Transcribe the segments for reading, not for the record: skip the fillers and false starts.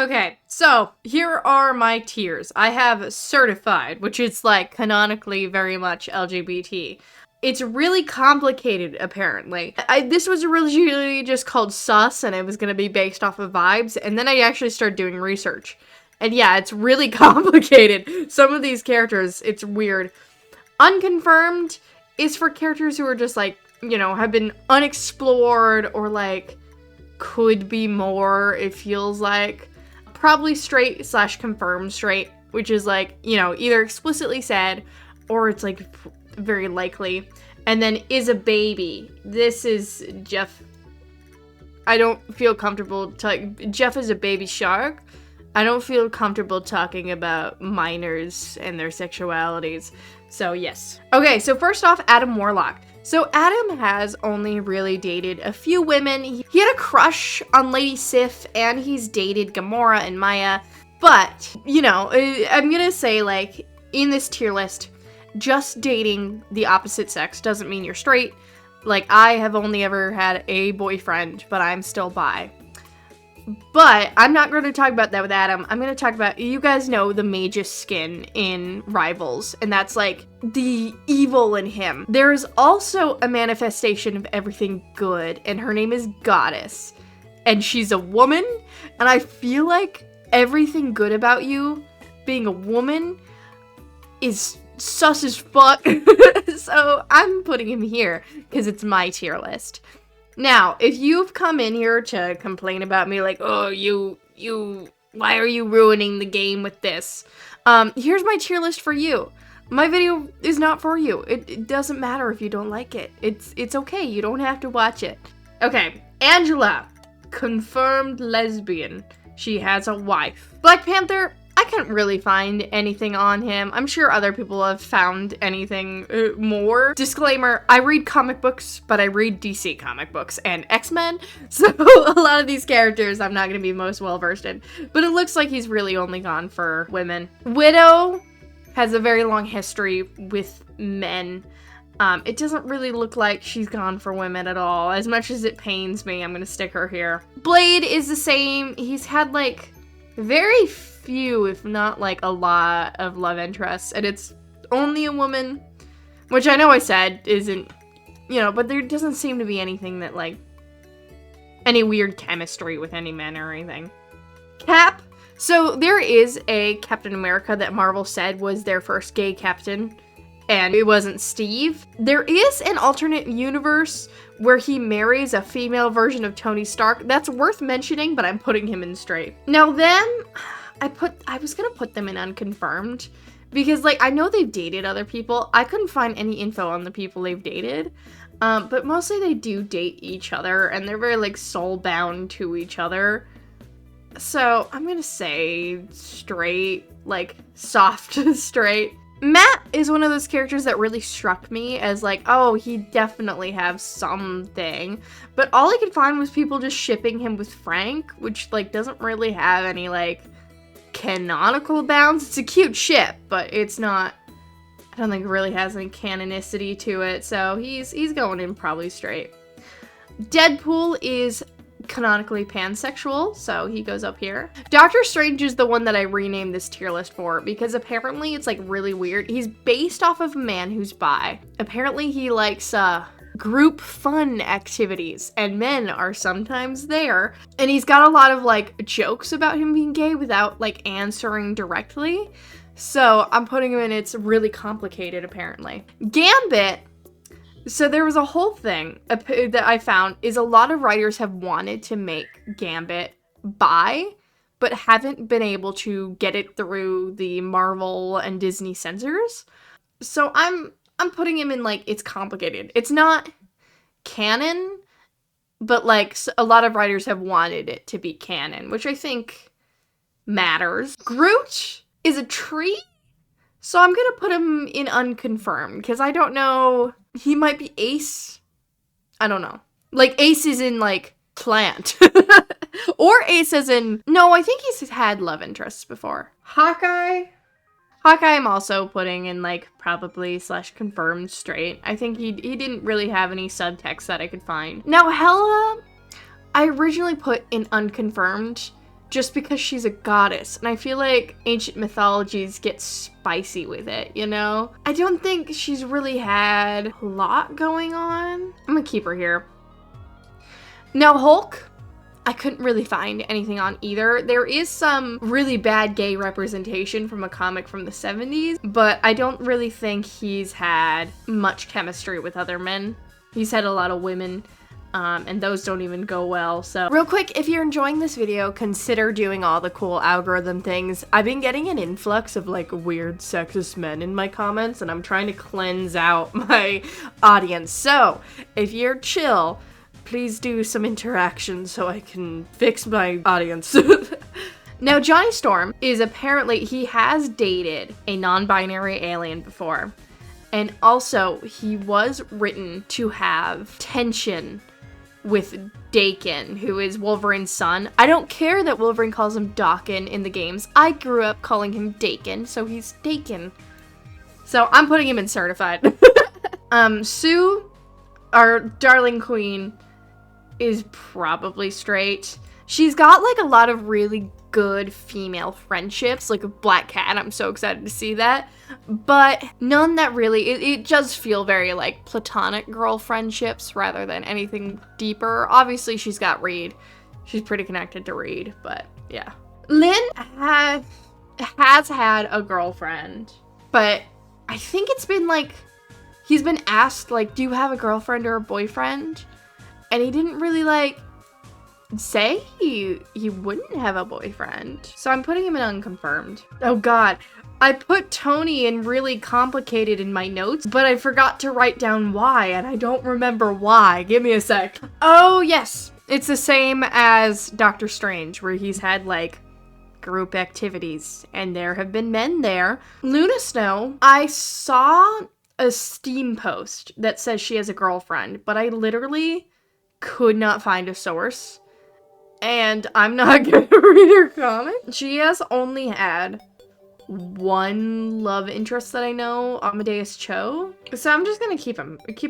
Okay, so here are my tiers. I have certified, which is like canonically very much LGBT. It's really complicated, apparently. This was originally just called sus, and it was gonna be based off of vibes, and then I actually started doing research. And yeah, it's really complicated. Some of these characters, it's weird. Unconfirmed is for characters who are just like, you know, have been unexplored or like could be more, it feels like. Probably straight / confirmed straight, which is like, you know, either explicitly said or it's like very likely. And then is a baby. This is Jeff. I don't feel comfortable Jeff is a baby shark. I don't feel comfortable talking about minors and their sexualities. So yes. Okay, so first off, Adam Warlock. So Adam has only really dated a few women. He had a crush on Lady Sif, and he's dated Gamora and Maya. But, you know, I'm gonna say, like, in this tier list, just dating the opposite sex doesn't mean you're straight. Like, I have only ever had a boyfriend, but I'm still bi. But I'm not going to talk about that with Adam. I'm going to talk about, you guys know the Magus skin in Rivals, and that's like the evil in him. There's also a manifestation of everything good, and her name is Goddess. And she's a woman, and I feel like everything good about you being a woman is sus as fuck. So I'm putting him here because it's my tier list. Now, if you've come in here to complain about me like, oh, why are you ruining the game with this? Here's my tier list for you. My video is not for you. It doesn't matter if you don't like it. It's okay. You don't have to watch it. Okay, Angela, confirmed lesbian. She has a wife. Black Panther, I couldn't really find anything on him. I'm sure other people have found anything more. Disclaimer, I read comic books, but I read DC comic books and X-Men, so a lot of these characters I'm not going to be most well-versed in. But it looks like he's really only gone for women. Widow has a very long history with men. It doesn't really look like she's gone for women at all. As much as it pains me, I'm going to stick her here. Blade is the same. He's had, like, very few, if not like a lot of love interests, and it's only a woman, which I know I said isn't, you know, but there doesn't seem to be anything that like any weird chemistry with any men or anything. Cap. So there is a Captain America that Marvel said was their first gay captain, and it wasn't Steve. There is an alternate universe where he marries a female version of Tony Stark. That's worth mentioning, but I'm putting him in straight. Now them, I was gonna put them in unconfirmed because, like, I know they've dated other people. I couldn't find any info on the people they've dated, but mostly they do date each other, and they're very, like, soul-bound to each other. So I'm gonna say straight, like, soft straight. Matt is one of those characters that really struck me as, like, oh, he definitely has something. But all I could find was people just shipping him with Frank, which, like, doesn't really have any, like, canonical bounds. It's a cute ship, but it's not, I don't think it really has any canonicity to it, so he's going in probably straight. Deadpool is canonically pansexual, so he goes up here. Doctor Strange is the one that I renamed this tier list for because apparently it's like really weird. He's based off of a man who's bi. Apparently he likes group fun activities, and men are sometimes there. And he's got a lot of like jokes about him being gay without like answering directly. So I'm putting him in, it's really complicated apparently. Gambit. So there was a whole thing that I found is a lot of writers have wanted to make Gambit bi, but haven't been able to get it through the Marvel and Disney censors. So I'm putting him in, like, it's complicated. It's not canon, but, like, a lot of writers have wanted it to be canon, which I think matters. Groot is a tree, so I'm gonna put him in unconfirmed, because I don't know, he might be Ace. I don't know. Like, Ace is in, like, plant. Or Ace as in, no, I think he's had love interests before. Hawkeye I'm also putting in, like, probably / confirmed straight. I think he didn't really have any subtext that I could find. Now, Hela, I originally put in unconfirmed just because she's a goddess. And I feel like ancient mythologies get spicy with it, you know? I don't think she's really had a lot going on. I'm gonna keep her here. Now, Hulk, I couldn't really find anything on either. There is some really bad gay representation from a comic from the 70s, but I don't really think he's had much chemistry with other men. He's had a lot of women. And those don't even go well, so. Real quick, if you're enjoying this video, consider doing all the cool algorithm things. I've been getting an influx of like weird sexist men in my comments, and I'm trying to cleanse out my audience. So, if you're chill, please do some interaction so I can fix my audience. Now, Johnny Storm is apparently, he has dated a non-binary alien before. And also, he was written to have tension with Dakin, who is Wolverine's son. I don't care that Wolverine calls him Dakin in the games. I grew up calling him Dakin, so he's Dakin. So I'm putting him in certified. Sue, our darling queen, is probably straight. She's got like a lot of really good female friendships, like a Black Cat. I'm so excited to see that. But none that really, it does feel very like platonic girl friendships rather than anything deeper. Obviously, she's got Reed. She's pretty connected to Reed, but yeah. Lynn has had a girlfriend, but I think it's been like, he's been asked like, do you have a girlfriend or a boyfriend? And he didn't really like say he wouldn't have a boyfriend. So I'm putting him in unconfirmed. Oh god. I put Tony in really complicated in my notes, but I forgot to write down why, and I don't remember why. Give me a sec. Oh yes. It's the same as Doctor Strange, where he's had like group activities, and there have been men there. Luna Snow, I saw a Steam post that says she has a girlfriend, but I literally could not find a source. And I'm not gonna read her comment. She has only had one love interest that I know, Amadeus Cho. So I'm just gonna keep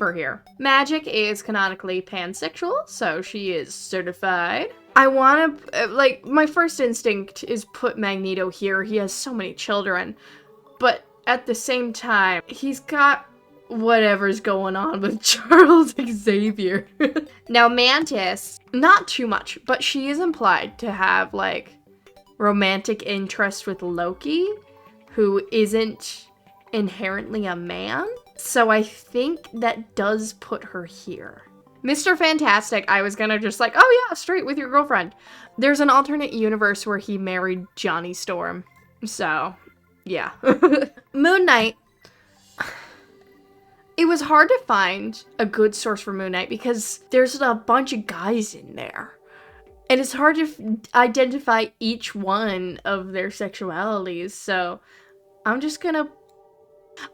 her here. Magic is canonically pansexual, so she is certified. I wanna, like, my first instinct is put Magneto here. He has so many children. But at the same time, he's got whatever's going on with Charles Xavier. Now, Mantis, not too much, but she is implied to have, like, romantic interest with Loki, who isn't inherently a man. So I think that does put her here. Mr. Fantastic, I was gonna just like, oh yeah, straight with your girlfriend. There's an alternate universe where he married Johnny Storm. So, yeah. Moon Knight. It was hard to find a good source for Moon Knight because there's a bunch of guys in there. And it's hard to identify each one of their sexualities, so I'm just gonna...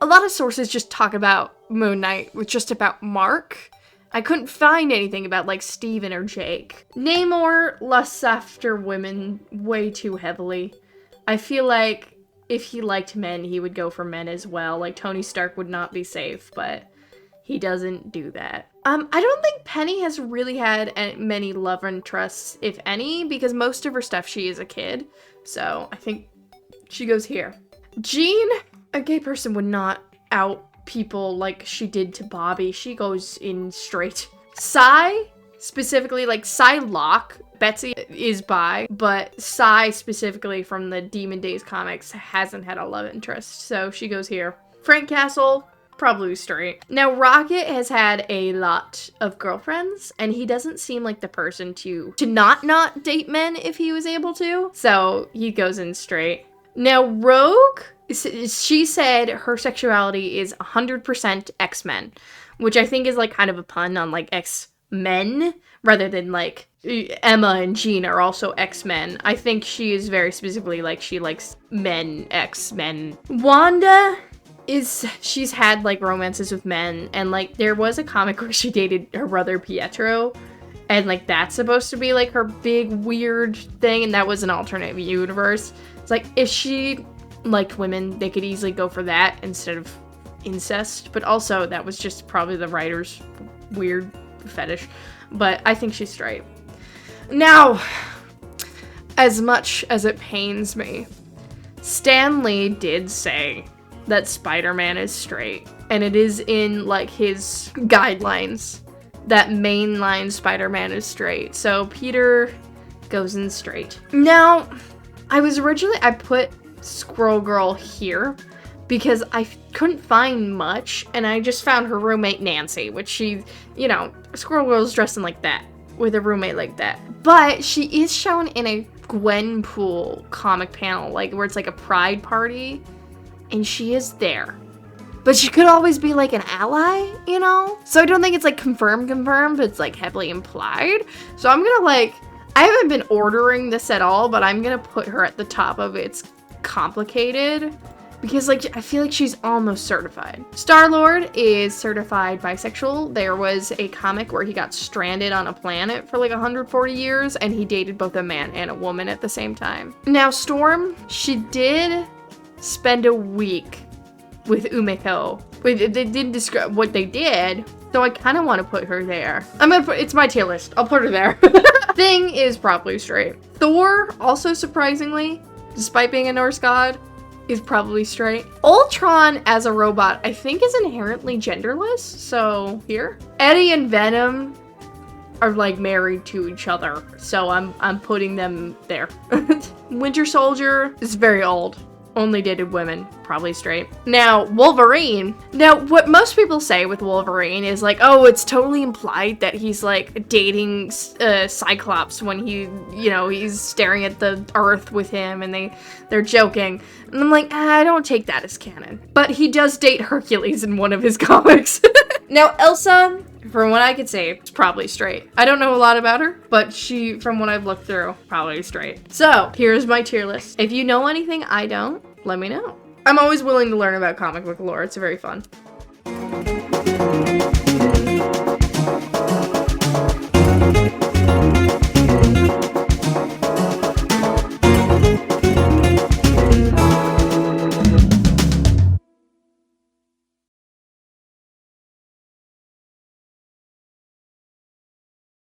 A lot of sources just talk about Moon Knight with just about Mark. I couldn't find anything about, like, Steven or Jake. Namor lusts after women way too heavily. I feel like if he liked men, he would go for men as well. Like, Tony Stark would not be safe, but he doesn't do that. I don't think Penny has really had many love interests, if any, because most of her stuff, she is a kid. So I think she goes here. Jean, a gay person would not out people like she did to Bobby. She goes in straight. Psy, specifically, like Psylocke, Betsy is bi, but Psy specifically from the Demon Days comics hasn't had a love interest, so she goes here. Frank Castle, probably straight. Now, Rocket has had a lot of girlfriends, and he doesn't seem like the person to not date men if he was able to, so he goes in straight. Now, Rogue, she said her sexuality is 100% X-Men, which I think is like kind of a pun on like X-Men, rather than like Emma and Jean are also X-Men. I think she is very specifically like she likes men, X-Men. Wanda she's had like romances with men, and like there was a comic where she dated her brother Pietro, and like that's supposed to be like her big weird thing, and that was an alternate universe. It's like if she liked women, they could easily go for that instead of incest, but also that was just probably the writer's weird fetish. But I think she's straight. Now, as much as it pains me, Stan Lee did say that Spider-Man is straight, and it is in, like, his guidelines that mainline Spider-Man is straight. So Peter goes in straight. Now, I put Squirrel Girl here because I couldn't find much, and I just found her roommate Nancy, which she, you know, Squirrel Girl's dressing like that with a roommate like that. But she is shown in a Gwenpool comic panel, like where it's like a pride party, and she is there. But she could always be like an ally, you know? So I don't think it's like confirmed, but it's like heavily implied. So I'm gonna like, I haven't been ordering this at all, but I'm gonna put her at the top of It's Complicated because like I feel like she's almost certified. Star-Lord is certified bisexual. There was a comic where he got stranded on a planet for like 140 years and he dated both a man and a woman at the same time. Now Storm, she did spend a week with Umeko. They didn't describe what they did, so I kind of want to put her there. It's my tier list. I'll put her there. Thing is probably straight. Thor, also surprisingly, despite being a Norse god, is probably straight. Ultron as a robot, I think is inherently genderless, so here. Eddie and Venom are like married to each other, so I'm putting them there. Winter Soldier is very old. Only dated women, probably straight. Now, Wolverine. Now, what most people say with Wolverine is like, oh, it's totally implied that he's like dating Cyclops when he, you know, he's staring at the Earth with him and they're joking. And I'm like, I don't take that as canon. But he does date Hercules in one of his comics. Now, Elsa, from what I could say, is probably straight. I don't know a lot about her, but she, from what I've looked through, probably straight. So, here's my tier list. If you know anything I don't, let me know. I'm always willing to learn about comic book lore. It's very fun.